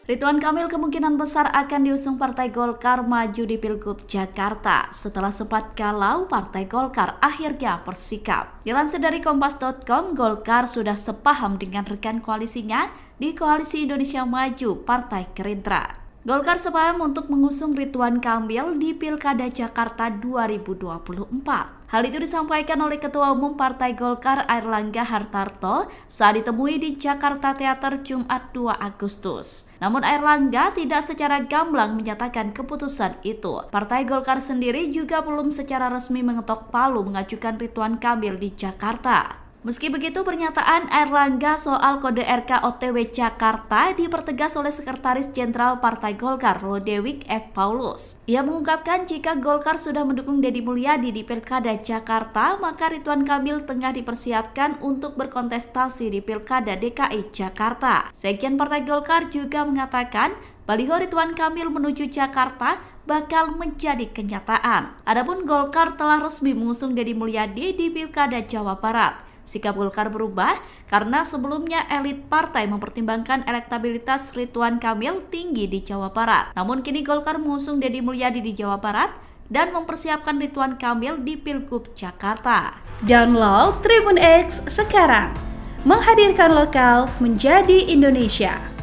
Ridwan Kamil kemungkinan besar akan diusung Partai Golkar maju di Pilgub Jakarta. Setelah sempat galau, Partai Golkar akhirnya bersikap. Dilansir dari Kompas.com, Golkar sudah sepaham dengan rekan koalisinya di Koalisi Indonesia Maju, Partai Gerindra. Golkar sepaham untuk mengusung Ridwan Kamil di Pilkada Jakarta 2024. Hal itu disampaikan oleh Ketua Umum Partai Golkar Airlangga Hartarto saat ditemui di Jakarta Theater Jumat 2 Agustus. Namun Airlangga tidak secara gamblang menyatakan keputusan itu. Partai Golkar sendiri juga belum secara resmi mengetok palu mengajukan Ridwan Kamil di Jakarta. Meski begitu, pernyataan Airlangga soal kode RK OTW Jakarta dipertegas oleh Sekretaris Jenderal Partai Golkar, Lodewijk F. Paulus. Ia mengungkapkan jika Golkar sudah mendukung Deddy Mulyadi di Pilkada Jakarta, maka Ridwan Kamil tengah dipersiapkan untuk berkontestasi di Pilkada DKI Jakarta. Sekjen Partai Golkar juga mengatakan baliho Ridwan Kamil menuju Jakarta bakal menjadi kenyataan. Adapun Golkar telah resmi mengusung Deddy Mulyadi di Pilkada Jawa Barat. Sikap Golkar berubah karena sebelumnya elit partai mempertimbangkan elektabilitas Ridwan Kamil tinggi di Jawa Barat. Namun kini Golkar mengusung Deddy Mulyadi di Jawa Barat dan mempersiapkan Ridwan Kamil di Pilgub Jakarta. Download Tribun X sekarang, menghadirkan lokal menjadi Indonesia.